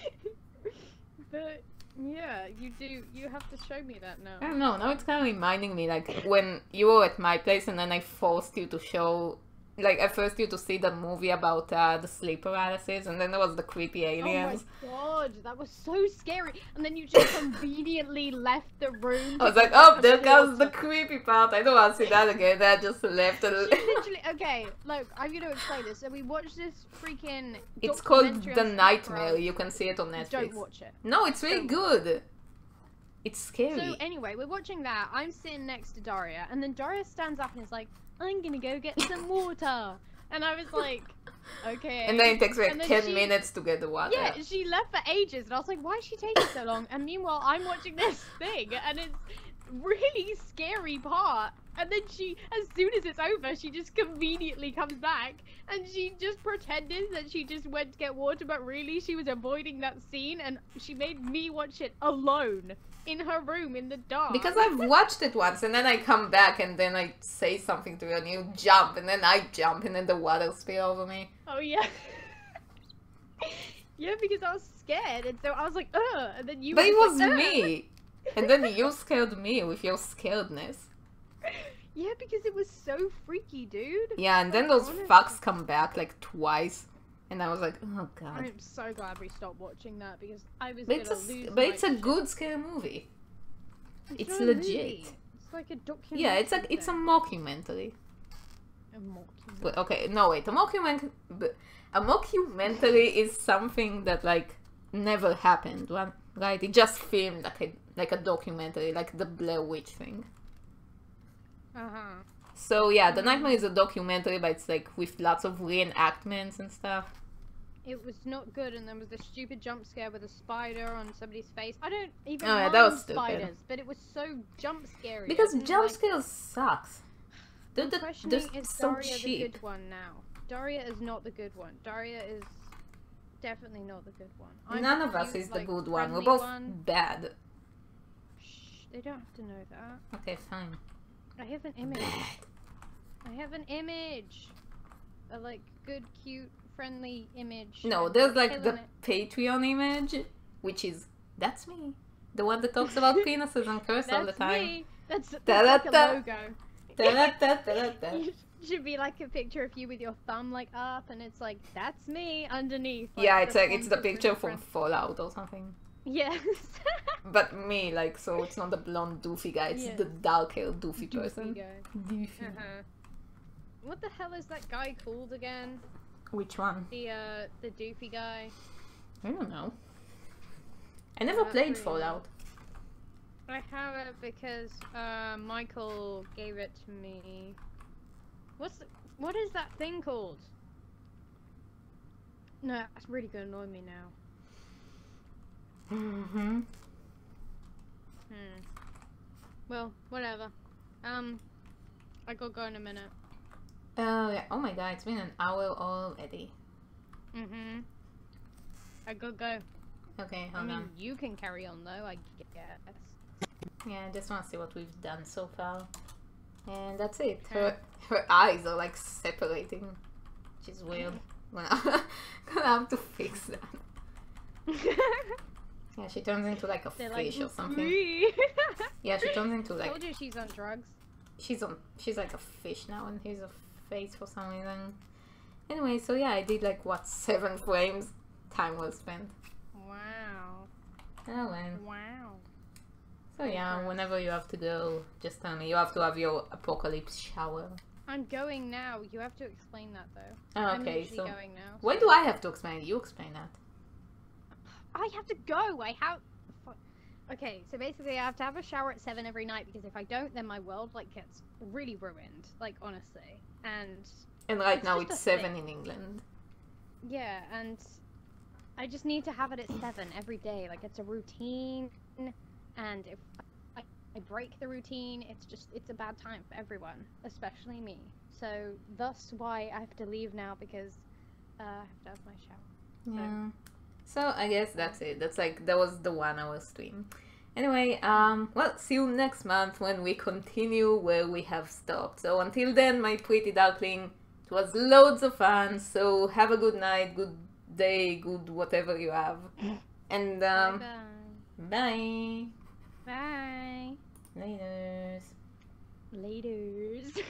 But yeah, you have to show me that now. I don't know, now it's kind of reminding me, like, when you were at my place and then I forced you to show... Like, I forced you to see the movie about the sleep paralysis, and then there was the creepy aliens. Oh my god, that was so scary. And then you just conveniently left the room. I was to like, go oh, to there the goes the water. creepy part. I don't want to see that again. Then I just left. She literally, okay, look, I'm gonna explain this. So we watched this freaking. It's called documentary The on sleep Nightmare. paralysis. You can see it on Netflix. Don't watch it. No, it's really good. It's scary. So anyway, we're watching that. I'm sitting next to Daria, and then Daria stands up and is like, "I'm gonna go get some water." And I was like, "Okay." And then it takes like And then 10 she- minutes to get the water. Yeah, she left for ages, and I was like, "Why is she taking so long?" And meanwhile, I'm watching this thing, and it's really scary part. And then she, as soon as it's over, she just conveniently comes back, and she just pretended that she just went to get water, but really she was avoiding that scene, and she made me watch it alone in her room in the dark. Because I've watched it once, and then I come back, and then I say something to you, and you jump, and then I jump, and then the water spill over me. Oh yeah. Yeah, because I was scared, and so I was like, ugh, and then you. But it were was just like, me. And then you scared me with your scaredness. Yeah, because it was so freaky, dude. Yeah, and then those fucks come back like twice. And I was like, oh god. I'm so glad we stopped watching that because I was But gonna lose. but it's my a shit. good scary movie. It's not a legit. movie. It's like a documentary. Yeah, it's a thing. mockumentary. A mockumentary. But, okay, no wait, a mockumentary is something that like never happened, right? It just filmed like a documentary, like the Blair Witch thing. Uh-huh. So yeah, The Nightmare is a documentary, but it's like with lots of reenactments and stuff. It was not good, and there was a stupid jump scare with a spider on somebody's face. I don't even Oh, yeah, mind that was stupid. spiders, but it was so jump scary. Because I didn't jump like- scares sucks. They're, I'm they're questioning, is so Daria the cheap. good one now? Daria is not the good one. Daria is definitely not the good one. I'm None the of us cute, is the like, good one. We're friendly both one. bad. Shh, they don't have to know that. Okay, fine. I have an image. I have an image. A like good, cute, friendly image. No, and there's you're like the killing it. Patreon image, which is that's me, the one that talks about penises and curse all the That's time. me. That's like a Da-da-da. logo. Da-da-da-da-da-da. You Should be like a picture of you with your thumb like up, and it's like, that's me underneath. Yeah, the it's like font it's the is picture really from different. Fallout or something. Yes. But me, like, so it's not the blonde doofy guy, it's Yeah. the dark-haired doofy Doofy person. guy. Doofy. What the hell is that guy called again? Which one? The doofy guy. I don't know. I never played Really. Fallout. I have it because Michael gave it to me. What is that thing called? No, it's really gonna annoy me now. Mm-hmm. Well, whatever. I gotta go in a minute. Oh, yeah. Oh my god, it's been an hour already. I gotta go. Okay, I hold mean, on. you can carry on though, I guess. Yeah, I just want to see what we've done so far. And that's it. Her eyes are like separating, which is weird. Gonna have to fix that. Yeah, she turns into like a fish or something. Yeah, she turns into like. I told you she's on drugs. She's like a fish now, and here's a face for some reason. Anyway, so yeah, I did like what 7 frames. Time well spent. Wow. Oh well. Wow. So yeah, whenever you have to go, just tell me. You have to have your apocalypse shower. I'm going now. You have to explain that though. Oh, I'm okay, literally so going now. why do I have to explain? You explain that. I have to go. Okay, so basically I have to have a shower at 7 every night because if I don't, then my world like gets really ruined. Like honestly, And right now just it's a 7 thing. in England. Yeah, and I just need to have it at 7 every day. Like it's a routine, and if I break the routine, it's a bad time for everyone, especially me. So thus why I have to leave now because I have to have my shower. Yeah. So I guess that's it. That was the 1 hour stream. Anyway, well, see you next month when we continue where we have stopped. So until then, my pretty darkling, it was loads of fun. So have a good night, good day, good whatever you have. And Bye. bye. Bye. Laters. Laters.